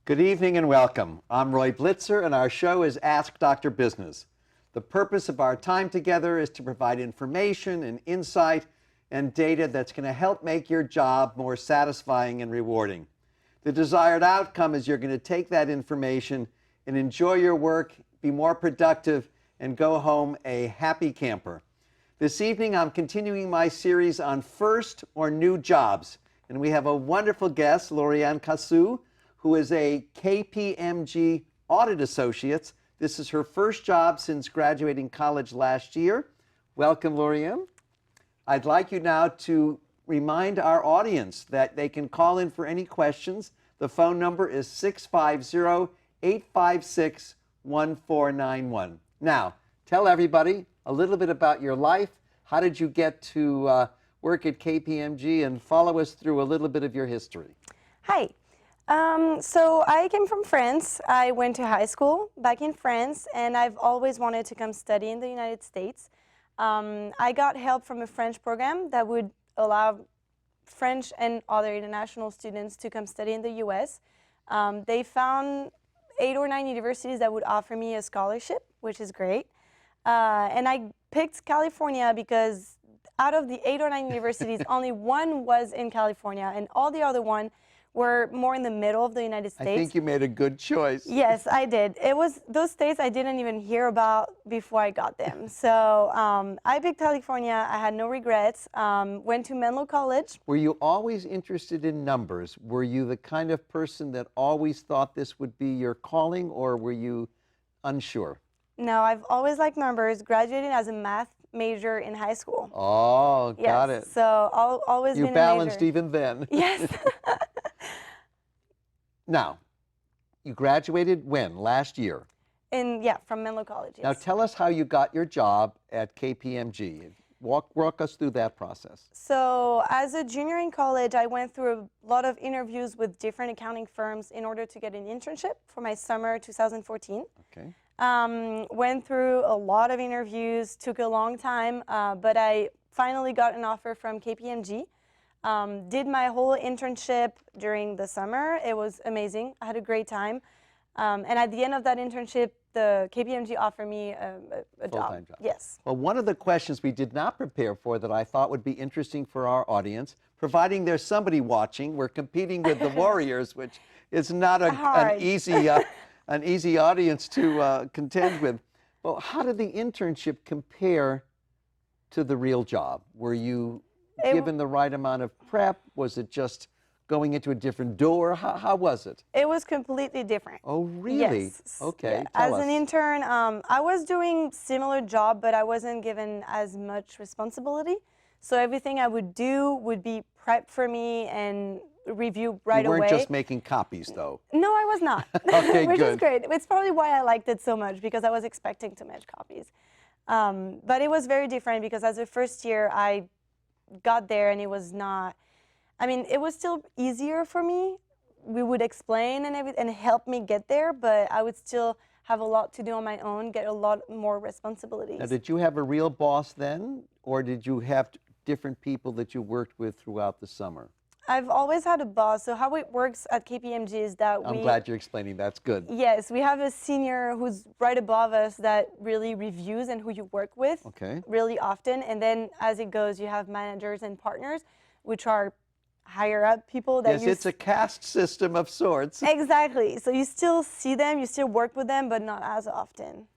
Good evening and welcome. I'm Roy Blitzer and our show is Ask Dr. Business. The purpose of our time together is to provide information and insight and data that's going to help make your job more satisfying and rewarding. The desired outcome is you're going to take that information and enjoy your work, be more productive, and go home a happy camper. This evening I'm continuing my series on first or new jobs, and we have a wonderful guest, Lauriane Cassou, who is a KPMG Audit Associate. This is her first job since graduating college last year. Welcome, Lauriane. I'd like you now to remind our audience that they can call in for any questions. The phone number is 650-856-1491. Now, tell everybody a little bit about your life. How did you get to work at KPMG, and follow us through a little bit of your history. Hi. So I came from France. I went to high school back in France, and I've always wanted to come study in the United States. I got help from a French program that would allow French and other international students to come study in the US. They found 8 or 9 universities that would offer me a scholarship, which is great. And I picked California because out of the 8 or 9 universities, only one was in California, and all the other one were more in the middle of the United States. I think you made a good choice. Yes, I did. It was those states I didn't even hear about before I got them. So I picked California. I had no regrets. Went to Menlo College. Were you always interested in numbers? Were you the kind of person that always thought this would be your calling, or were you unsure? No, I've always liked numbers. Graduated as a math major in high school. Oh, got it. So always been a major. You balanced even then. Yes. Now, you graduated when? Last year? From Menlo College, yes. Now tell us how you got your job at KPMG. Walk us through that process. So as a junior in college, I went through a lot of interviews with different accounting firms in order to get an internship for my summer 2014. Okay. Went through a lot of interviews, took a long time, but I finally got an offer from KPMG. Did my whole internship during the summer. It was amazing. I had a great time. And at the end of that internship, the KPMG offered me a full-time job. Yes. Well, one of the questions we did not prepare for that I thought would be interesting for our audience, providing there's somebody watching, we're competing with the Warriors, which is not an easy audience to contend with. Well, how did the internship compare to the real job? Were you given the right amount of prep? Was it just going into a different door? How was it? It was completely different. Oh, really? Yes. Okay, yeah. tell As us. an intern, I was doing similar job, but I wasn't given as much responsibility. So everything I would do would be prepped for me and review right away. You weren't just making copies, though. No, I was not. Okay, Which good. is great. It's probably why I liked it so much, because I was expecting to match copies. But it was very different because as a first year, I got there and it was not, I mean, it was still easier for me. We would explain and help me get there, but I would still have a lot to do on my own, get a lot more responsibilities. Now, did you have a real boss then, or did you have different people that you worked with throughout the summer? I've always had a boss. So how it works at KPMG is that I'm glad you're explaining. That's good. Yes, we have a senior who's right above us that really reviews and who you work with really often. And then as it goes, you have managers and partners, which are higher up people that Yes, it's a caste system of sorts. Exactly. So you still see them, you still work with them, but not as often.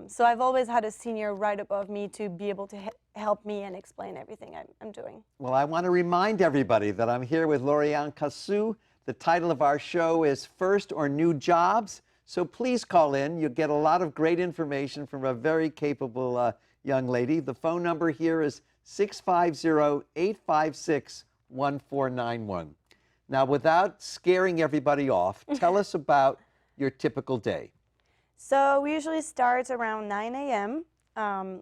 So I've always had a senior right above me to be able to help me and explain everything I'm doing. Well, I want to remind everybody that I'm here with Lauriane Cassou. The title of our show is First or New Jobs. So please call in. You'll get a lot of great information from a very capable young lady. The phone number here is 650-856-1491. Now, without scaring everybody off, tell us about your typical day. So we usually start around 9 a.m.,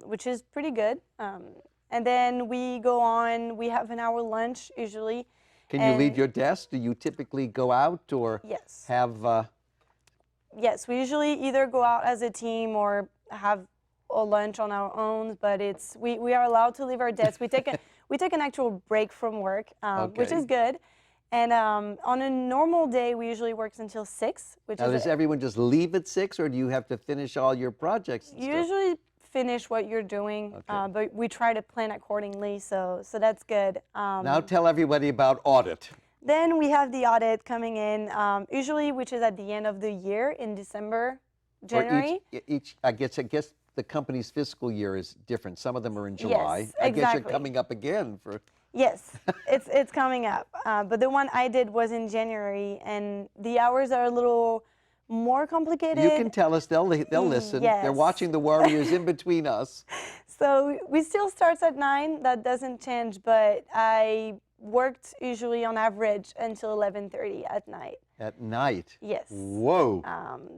which is pretty good. And then we go on, we have an hour lunch usually. Can you leave your desk? Do you typically go out or Yes. have... Yes, we usually either go out as a team or have a lunch on our own, but we are allowed to leave our desks. We take an actual break from work, which is good. And on a normal day, we usually work until 6, which Now, is... does everyone just leave at 6, or do you have to finish all your projects and stuff? Usually finish what you're doing, but we try to plan accordingly, so that's good. Now tell everybody about audit. Then we have the audit coming in, usually, which is at the end of the year in December, January. I guess the company's fiscal year is different. Some of them are in July. Yes, I guess exactly. you're coming up again for... Yes, it's coming up. But the one I did was in January, and the hours are a little more complicated. You can tell us. They'll listen. Yes. They're watching the Warriors in between us. So we still start at 9. That doesn't change, but I worked usually on average until 11:30 at night. At night? Yes. Whoa.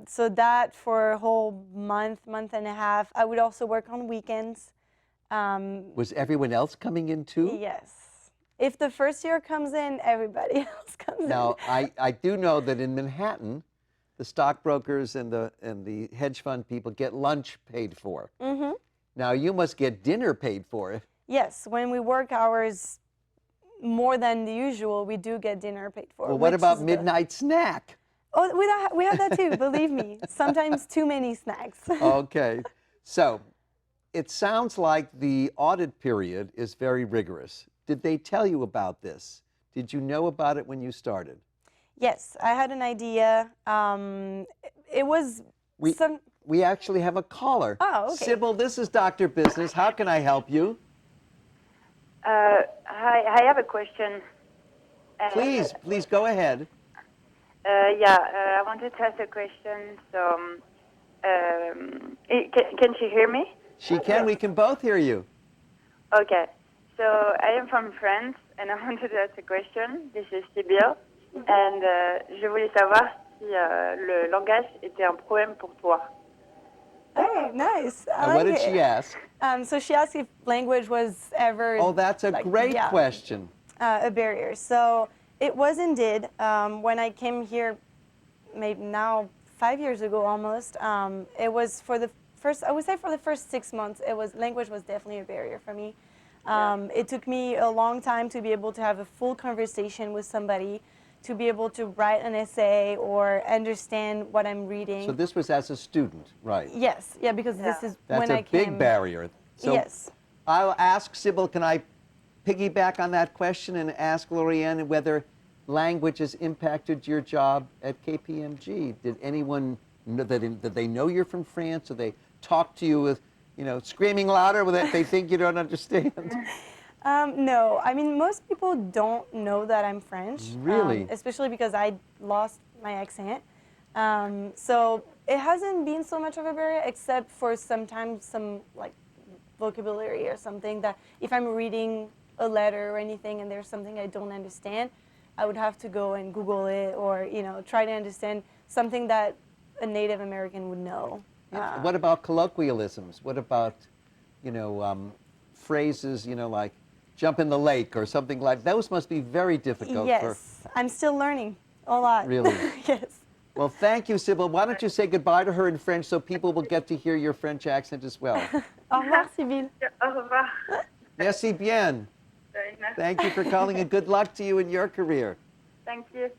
So that for a whole month and a half. I would also work on weekends. Was everyone else coming in too? Yes. If the first year comes in, everybody else comes in. Now, I do know that in Manhattan, the stockbrokers and the hedge fund people get lunch paid for. Mm-hmm. Now, you must get dinner paid for. Yes, when we work hours more than the usual, we do get dinner paid for. Well, what about midnight snack? Oh, we have that too, believe me. Sometimes too many snacks. Okay. So, it sounds like the audit period is very rigorous. Did they tell you about this? Did you know about it when you started? Yes, I had an idea. It was We actually have a caller. Oh, okay. Sybil, this is Dr. Business. How can I help you? Hi, I have a question. Please go ahead. I wanted to ask a question. So, can she hear me? She can. We can both hear you. Okay. So, I am from France, and I wanted to ask a question. This is Sibyl, and je voulais savoir si le langage était un problème pour toi. Oh, nice. And what did she ask? So she asked if language was ever... Oh, that's a great question. A barrier. So it was indeed. When I came here, maybe now 5 years ago almost, it was for the first, I would say for the first 6 months, language was definitely a barrier for me. It took me a long time to be able to have a full conversation with somebody, to be able to write an essay or understand what I'm reading. So this was as a student, right? Yes, because this is That's when I came. That's a big barrier. So yes. I'll ask Sybil, can I piggyback on that question and ask Lauriane whether language has impacted your job at KPMG? Did anyone know did they know you're from France? Or they talk to you with, screaming louder that they think you don't understand? No, I mean, most people don't know that I'm French. Really? Especially because I lost my accent. So it hasn't been so much of a barrier, except for sometimes some like vocabulary or something that if I'm reading a letter or anything and there's something I don't understand, I would have to go and Google it or, try to understand something that a Native American would know. What about colloquialisms? What about, phrases, like jump in the lake or something like that? Those must be very difficult. Yes, I'm still learning a lot. Really? Yes. Well, thank you, Sybil. Why don't you say goodbye to her in French so people will get to hear your French accent as well? Au revoir, Sibyl. Au revoir. Merci bien. Thank you for calling and good luck to you in your career. Thank you.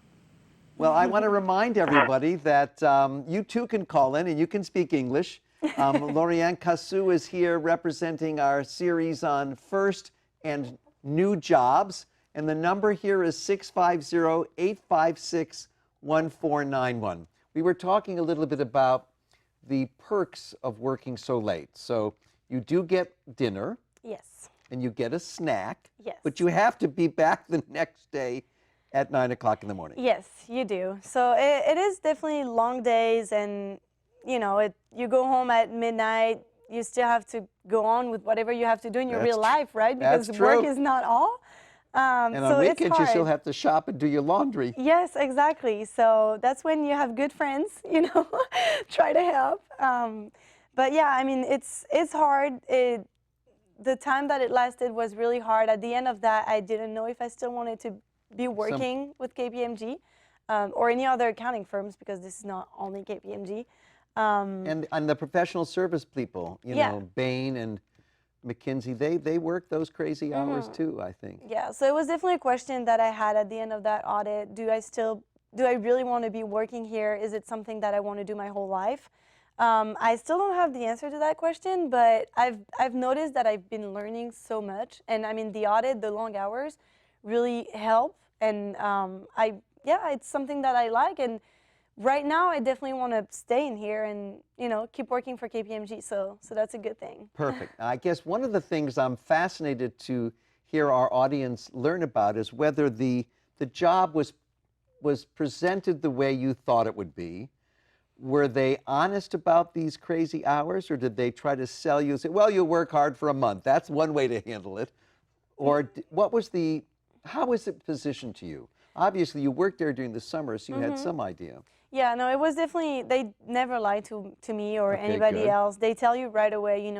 Well, I want to remind everybody that you too can call in and you can speak English. Lauriane Cassou is here representing our series on first and new jobs. And the number here is 650-856-1491. We were talking a little bit about the perks of working so late. So you do get dinner. Yes. And you get a snack. Yes. But you have to be back the next day at 9 o'clock in the morning. Yes, you do. So it is definitely long days, and you know, you go home at midnight. You still have to go on with whatever you have to do in your That's real tr- life, right? Because that's work true. is not all. And So on it's weekends, you still hard. have to shop and do your laundry. Yes, exactly. So that's when you have good friends, you know, try to help. But yeah, I mean, it's hard. The time that it lasted was really hard. At the end of that, I didn't know if I still wanted to be working with KPMG or any other accounting firms, because this is not only KPMG. And the professional service people, you Yeah. know, Bain and McKinsey, they work those crazy hours too, I think. Yeah, so it was definitely a question that I had at the end of that audit. Do I really want to be working here? Is it something that I want to do my whole life? I still don't have the answer to that question, but I've noticed that I've been learning so much, and I mean the audit, the long hours, really help, and it's something that I like, and right now I definitely want to stay in here and keep working for KPMG. So that's a good thing. Perfect. I guess one of the things I'm fascinated to hear our audience learn about is whether the job was presented the way you thought it would be. Were they honest about these crazy hours, or did they try to sell you and say, well, you'll work hard for a month? That's one way to handle it. Or how was it positioned to you? Obviously, you worked there during the summer, so you had some idea. Yeah, no, it was definitely, they never lied to me or Okay, anybody good. else. They tell you right away,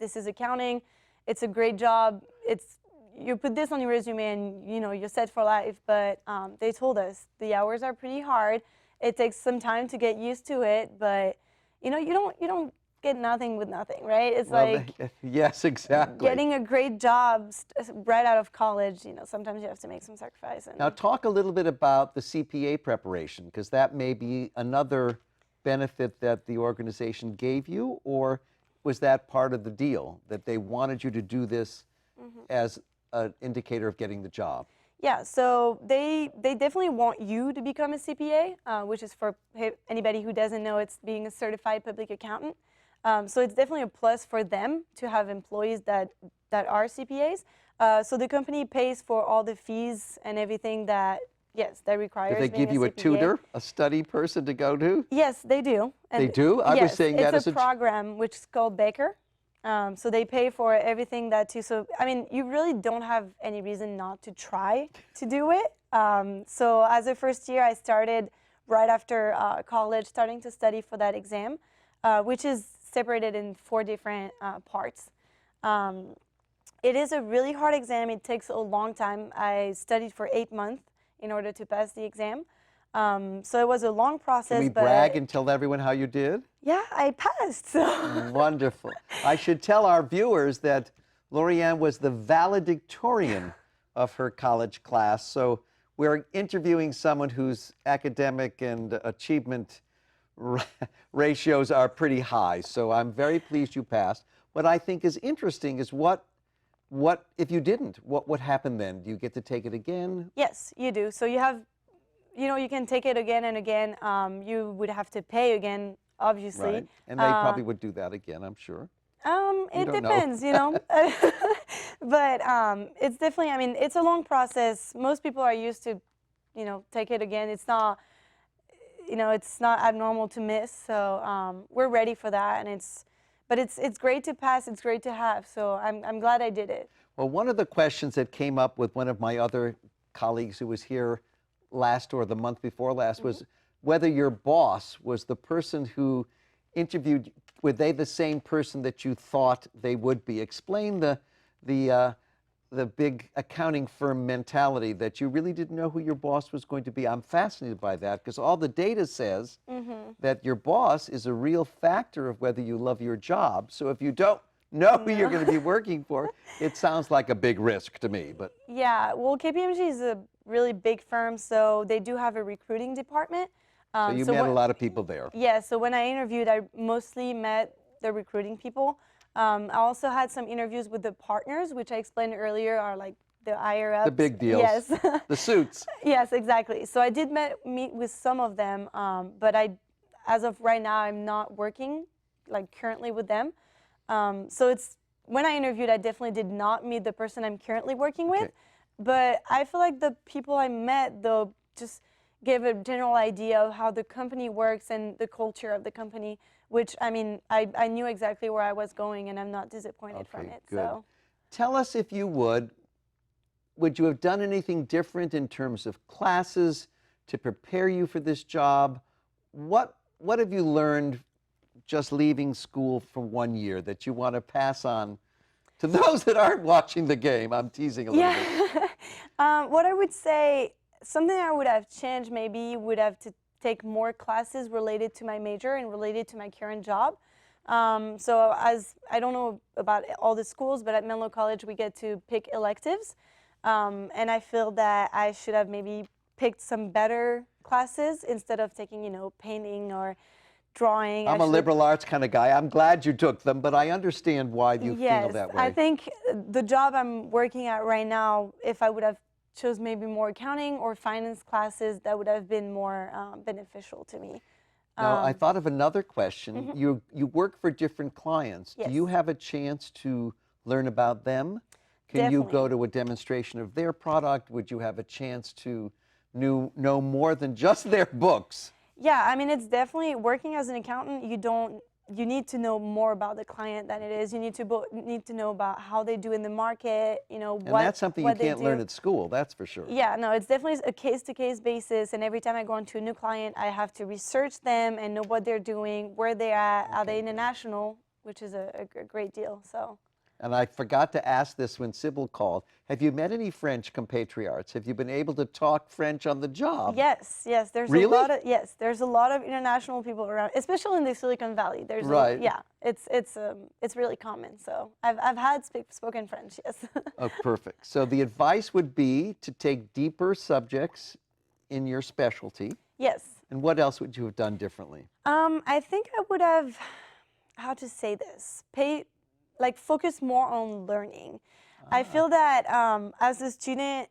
this is accounting, it's a great job, you put this on your resume and, you're set for life. But they told us the hours are pretty hard. It takes some time to get used to it, but, you don't get nothing with nothing, right? It's Yes, exactly. getting a great job right out of college. Sometimes you have to make some sacrifice. Now, talk a little bit about the CPA preparation, because that may be another benefit that the organization gave you, or was that part of the deal, that they wanted you to do this as an indicator of getting the job? Yeah, so they definitely want you to become a CPA, which is, for anybody who doesn't know, it's being a certified public accountant. So it's definitely a plus for them to have employees that are CPAs. So the company pays for all the fees and everything that requires. Did they give you a tutor, a study person to go to? Yes, they do. And they do? I was saying that as it's a program which is called Baker. So they pay for everything that too. So, I mean, you really don't have any reason not to try to do it. So as a first year, I started right after college, starting to study for that exam, which is separated in 4 different parts. It is a really hard exam. It takes a long time. I studied for 8 months in order to pass the exam. So it was a long process. Can we brag and tell everyone how you did? Yeah, I passed. So. Wonderful. I should tell our viewers that Lauriane was the valedictorian of her college class. So we're interviewing someone whose academic and achievement ratios are pretty high. So I'm very pleased you passed. What I think is interesting is what if you didn't? What would happen then? Do you get to take it again? Yes, you do. So you have, you can take it again and again. You would have to pay again, obviously. Right. And they probably would do that again, I'm sure. It depends, But it's definitely, I mean, it's a long process. Most people are used to, take it again. It's not, it's not abnormal to miss. So we're ready for that. And it's great to pass. It's great to have. So I'm glad I did it. Well, one of the questions that came up with one of my other colleagues who was here last or the month before last was whether your boss was the person who interviewed. Were they the same person that you thought they would be? Explain the big accounting firm mentality that you really didn't know who your boss was going to be. I'm fascinated by that, because all the data says that your boss is a real factor of whether you love your job. So if you don't know who you're going to be working for, it sounds like a big risk to me. But yeah, well, KPMG is a really big firm, so they do have a recruiting department. So you met a lot of people there. Yeah, so when I interviewed, I mostly met the recruiting people. I also had some interviews with the partners, which I explained earlier are like the higher ups. The big deals. Yes. The suits. Yes, exactly. So I did meet with some of them, but as of right now, I'm not working currently with them. So when I interviewed, I definitely did not meet the person I'm currently working with. but I feel like the people I met, though, just gave a general idea of how the company works and the culture of the company, which, I mean, I knew exactly where I was going, and I'm not disappointed from it. Good. So, Tell us, if you would you have done anything different in terms of classes to prepare you for this job? What have you learned just leaving school for 1 year that you want to pass on to those that aren't watching the game? I'm teasing a little bit. What I would say, something I would have changed maybe would have to take more classes related to my major and related to my current job. So as I don't know about all the schools, but at Menlo College we get to pick electives. And I feel that I should have maybe picked some better classes instead of taking, painting or drawing. I'm a liberal arts kind of guy. I'm glad you took them, but I understand why you feel that way. I think the job I'm working at right now, if I would have chose maybe more accounting or finance classes, that would have been more beneficial to me. Now, I thought of another question. You work for different clients. Yes. Do you have a chance to learn about them? Can you go to a demonstration of their product? Would you have a chance to know more than just their books? Yeah, I mean, it's definitely working as an accountant. You need to know more about the client than it is. You need to know about how they do in the market. And that's something you can't learn at school. That's for sure. Yeah, no, it's definitely a case-to-case basis. And every time I go onto a new client, I have to research them and know what they're doing, where they're at. Are they international, which is a great deal. So. And I forgot to ask this when Sybil called. Have you met any French compatriots? Have you been able to talk French on the job? Yes. There's really? There's a lot of international people around, especially in the Silicon Valley. Right. It's really common. So I've had spoken French. Yes. Oh, perfect. So the advice would be to take deeper subjects in your specialty. Yes. And what else would you have done differently? I think I would have, how to say this, focus more on learning. I feel that as a student,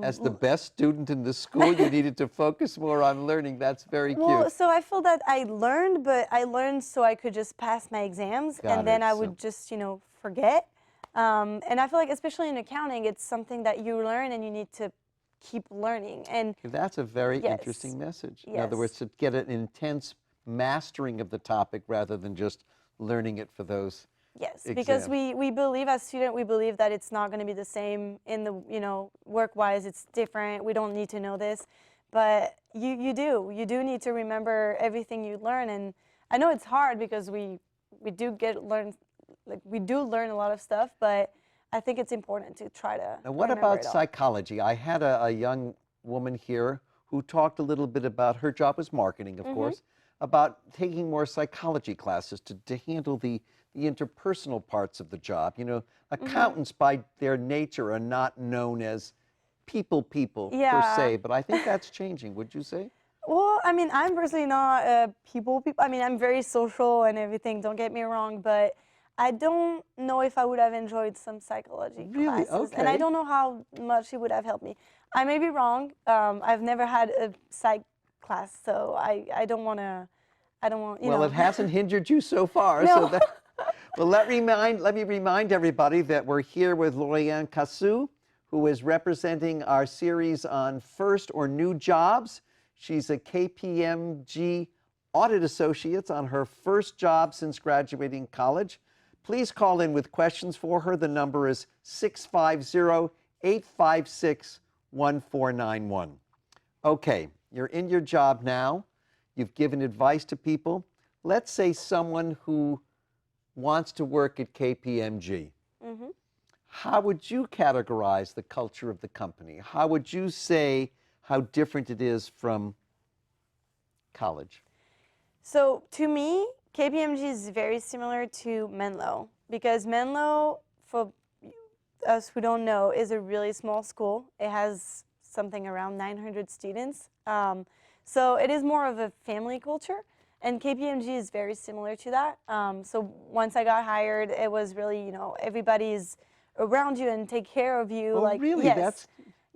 as the best student in the school, you needed to focus more on learning. That's very cute. Well, so I feel that I learned, but I learned so I could just pass my exams, and then I would just, forget. And I feel like, especially in accounting, it's something that you learn and you need to keep learning. And that's a very interesting message. In other words, to get an intense mastering of the topic rather than just learning it for those. Yes, because we believe as students, we believe that it's not going to be the same in the, work-wise, it's different. We don't need to know this, but you do need to remember everything you learn. And I know it's hard because we do learn a lot of stuff, but I think it's important to try to. Now, what about psychology? I had a young woman here who talked a little bit about, her job was marketing, of course, about taking more psychology classes to handle the interpersonal parts of the job. Accountants by their nature are not known as people per se, but I think that's changing, would you say? Well, I mean, I'm personally not a people. I mean, I'm very social and everything, don't get me wrong, but I don't know if I would have enjoyed some psychology classes. Okay. And I don't know how much it would have helped me. I may be wrong. I've never had a psych class, so I don't want to, Well, it hasn't hindered you so far. No. So well, let me remind everybody that we're here with Lauriane Cassou, who is representing our series on first or new jobs. She's a KPMG Audit Associate on her first job since graduating college. Please call in with questions for her. The number is 650-856-1491. Okay, you're in your job now. You've given advice to people. Let's say someone who wants to work at KPMG. How would you categorize the culture of the company? How would you say how different it is from college? So to me, KPMG is very similar to Menlo, because Menlo, for us who don't know, is a really small school. It has something around 900 students. So it is more of a family culture. And KPMG is very similar to that. So once I got hired, it was really, everybody's around you and take care of you. Oh, really? Yes,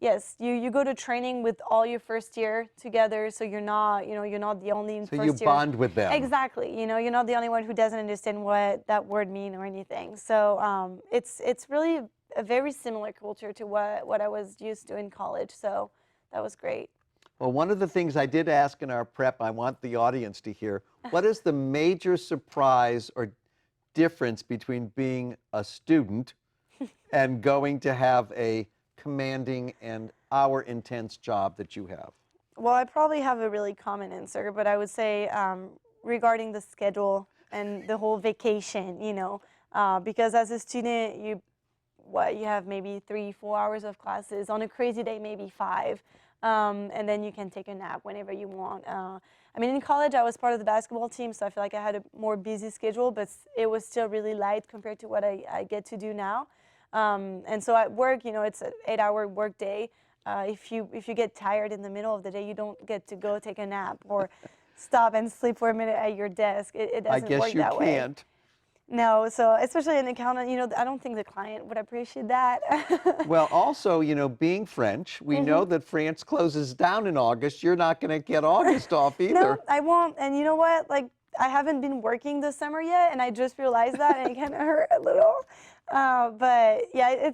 yes. You go to training with all your first year together, so you're not, you're not the only first year. So you bond with them. Exactly. You're not the only one who doesn't understand what that word means or anything. So it's really a very similar culture to what I was used to in college. So that was great. Well, one of the things I did ask in our prep, I want the audience to hear, what is the major surprise or difference between being a student and going to have a commanding and hour-intense job that you have? Well, I probably have a really common answer, but I would say regarding the schedule and the whole vacation, because as a student, you have maybe 3-4 hours of classes. On a crazy day, maybe 5. And then you can take a nap whenever you want. I mean, in college, I was part of the basketball team, so I feel like I had a more busy schedule, but it was still really light compared to what I get to do now. And so at work, it's an 8-hour work day. If you get tired in the middle of the day, you don't get to go take a nap or stop and sleep for a minute at your desk. It doesn't work that way. I guess you can't. No, so especially an accountant, I don't think the client would appreciate that. Well, also, being French, we know that France closes down in August. You're not going to get August off either. No, I won't. And you know what? Like, I haven't been working this summer yet, and I just realized that, and it kind of hurt a little. But yeah,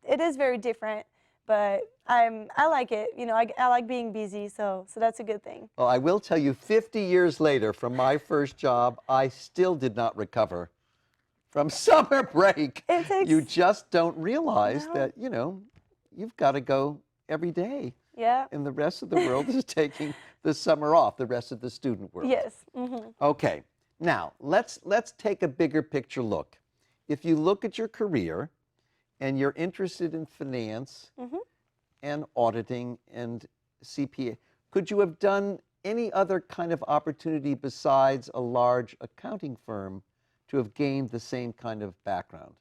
it is very different. But I like it. I like being busy, so that's a good thing. Well, I will tell you, 50 years later from my first job, I still did not recover from summer break. You just don't realize that, you've got to go every day. Yeah. And the rest of the world is taking the summer off, the rest of the student world. Yes. Okay. Now, let's take a bigger picture look. If you look at your career and you're interested in finance and auditing and CPA, could you have done any other kind of opportunity besides a large accounting firm to have gained the same kind of background?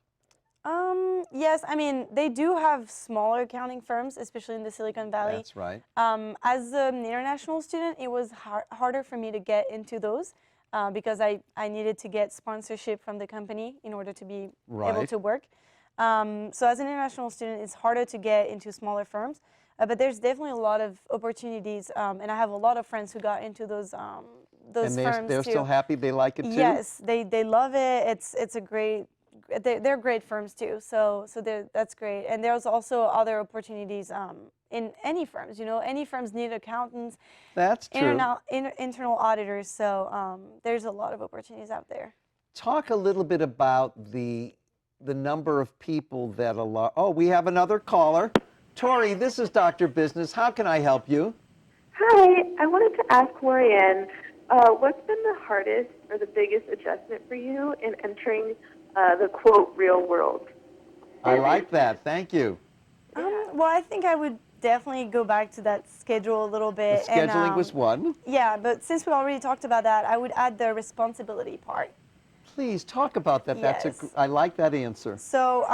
Yes, I mean, they do have smaller accounting firms, especially in the Silicon Valley. That's right. As an international student, it was harder for me to get into those because I needed to get sponsorship from the company in order to be able to work. So as an international student, it's harder to get into smaller firms. But there's definitely a lot of opportunities, and I have a lot of friends who got into those firms and they're too. still happy, they like it too? Yes, they love it. It's a great, they're great firms too. So that's great. And there's also other opportunities in any firms. Any firms need accountants. That's true. Internal auditors. So there's a lot of opportunities out there. Talk a little bit about the number of people that oh, we have another caller. Tori, this is Dr. Business. How can I help you? Hi, I wanted to ask Lauriane, what's been the hardest or the biggest adjustment for you in entering the, quote, real world? I like that. Thank you. Well, I think I would definitely go back to that schedule a little bit. The scheduling was one. Yeah, but since we already talked about that, I would add the responsibility part. Please talk about that. Yes. I like that answer. So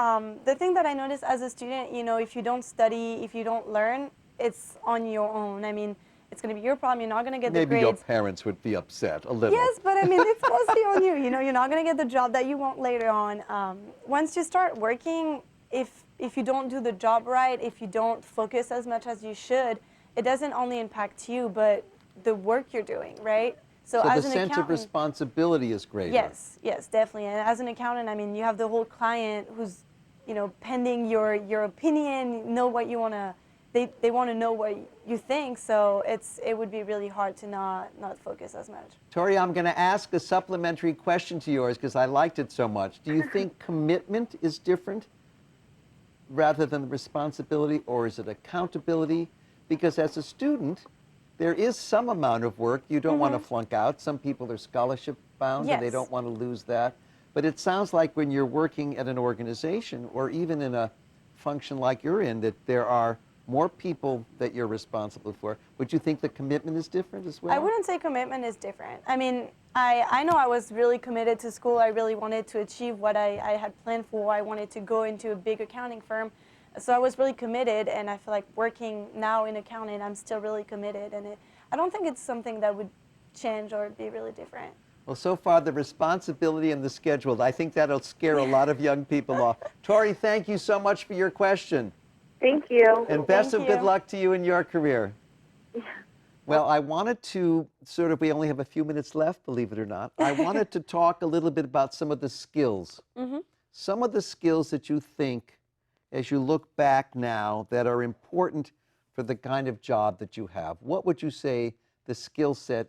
the thing that I noticed as a student, if you don't study, if you don't learn, it's on your own. I mean, it's going to be your problem. You're not going to get the grades. Maybe your parents would be upset a little. Yes, but I mean, it's mostly on you. You're not going to get the job that you want later on. Once you start working, if you don't do the job right, if you don't focus as much as you should, it doesn't only impact you, but the work you're doing, right? So as the an sense of accountant, responsibility is greater. Yes, definitely. And as an accountant, I mean, you have the whole client who's, pending your opinion, know what you want to, they want to know what you think. So it would be really hard to not focus as much. Tori, I'm going to ask a supplementary question to yours because I liked it so much. Do you think commitment is different rather than responsibility, or is it accountability? Because as a student, there is some amount of work. You don't want to flunk out. Some people are scholarship bound and they don't want to lose that. But it sounds like when you're working at an organization or even in a function like you're in, that there are more people that you're responsible for. Would you think the commitment is different as well? I wouldn't say commitment is different. I mean, I know I was really committed to school. I really wanted to achieve what I had planned for. I wanted to go into a big accounting firm. So I was really committed, and I feel like working now in accounting, I'm still really committed. And I don't think it's something that would change or be really different. Well, so far, the responsibility and the schedule, I think that'll scare a lot of young people off. Tori, thank you so much for your question. Thank you. And best of good luck to you in your career. Well, I wanted to we only have a few minutes left, believe it or not. I wanted to talk a little bit about some of the skills. Some of the skills that you think as you look back now that are important for the kind of job that you have? What would you say the skill set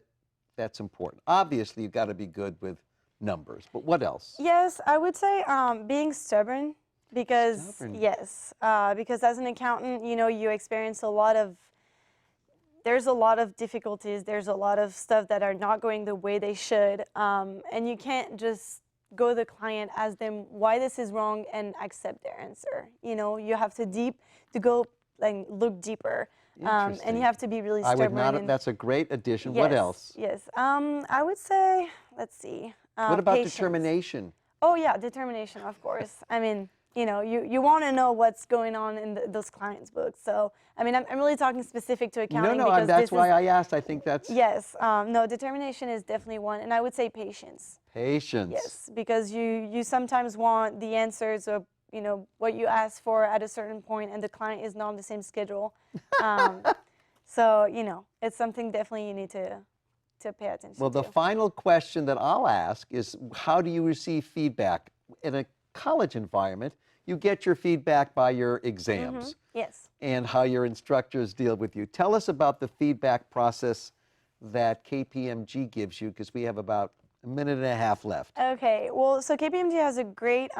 that's important? Obviously, you've got to be good with numbers, but what else? Yes, I would say being stubborn because, Stubborn. yes, because as an accountant, you know, you experience there's a lot of difficulties, there's a lot of stuff that are not going the way they should, and you can't just go to the client, ask them why this is wrong, and accept their answer. You know, you have to go like look deeper, and Interesting. you have to be really I stubborn. would not. That's a great addition. Yes, What else? Yes, I would say, let's see. What about Patience. determination? Oh yeah, determination, of course. I mean, you know, you want to know what's going on in those clients' books. So, I mean, I'm really talking specific to accounting. No, because that's this why is, I asked. I think that's Yes, no, determination is definitely one, and I would say patience. patience. Yes, because you sometimes want the answers of, you know, what you ask for at a certain point, and the client is not on the same schedule. So, you know, it's something definitely you need to pay attention Well, the to. final question that I'll ask is, how do you receive feedback? In a college environment, you get your feedback by your exams Yes. and how your instructors deal with you. Tell us about the feedback process that KPMG gives you, because we have about a minute and a half left. Okay, well, so KPMG has a great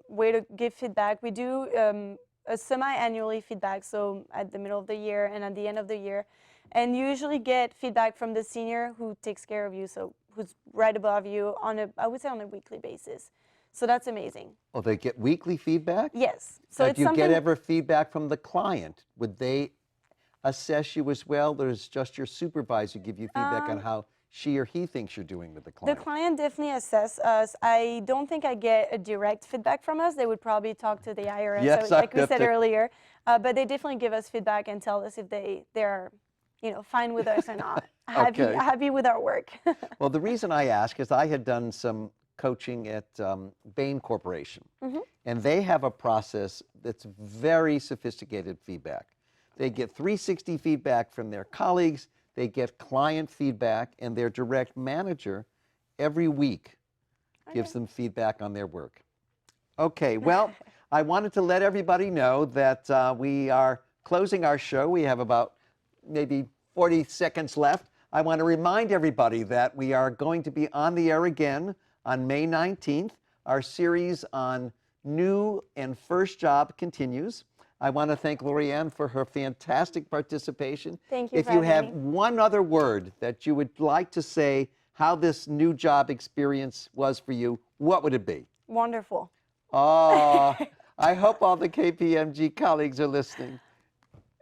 way to give feedback. We do a semi-annually feedback, so at the middle of the year and at the end of the year. And you usually get feedback from the senior who takes care of you, so who's right above you I would say on a weekly basis. So that's amazing. Oh, they get weekly feedback? Yes. So Now, it's do you something. get ever feedback from the client? Would they assess you as well, or is just your supervisor give you feedback on how she or he thinks you're doing with the The client? client definitely assess us. I don't think I get a direct feedback from us. They would probably talk to the IRS, Yes, like we I'd have said to- earlier. But they definitely give us feedback and tell us if they're, you know, fine with us or not, Okay. happy with our work. Well, the reason I ask is I had done some coaching at Bain Corporation, and they have a process that's very sophisticated feedback. They get 360 feedback from their colleagues, they get client feedback, and their direct manager every week gives them feedback on their work. Okay, well, I wanted to let everybody know that we are closing our show. We have about maybe 40 seconds left. I want to remind everybody that we are going to be on the air again on May 19th. Our series on new and first job continues. I want to thank Lauriane for her fantastic participation. Thank you If for you having have me. one other word that you would like to say how this new job experience was for you, what would it be? Wonderful. Oh, I hope all the KPMG colleagues are listening.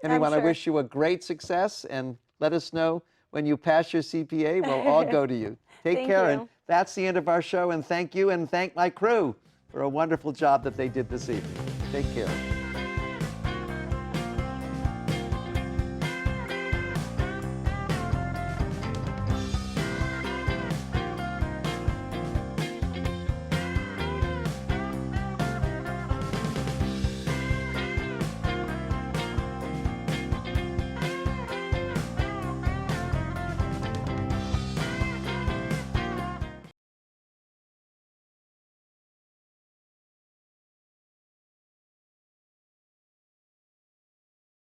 Anyone, I sure. wish you a great success, and let us know when you pass your CPA. We'll all go to you. Take Thank care. you. And that's the end of our show. And thank you, and thank my crew for a wonderful job that they did this evening. Take care.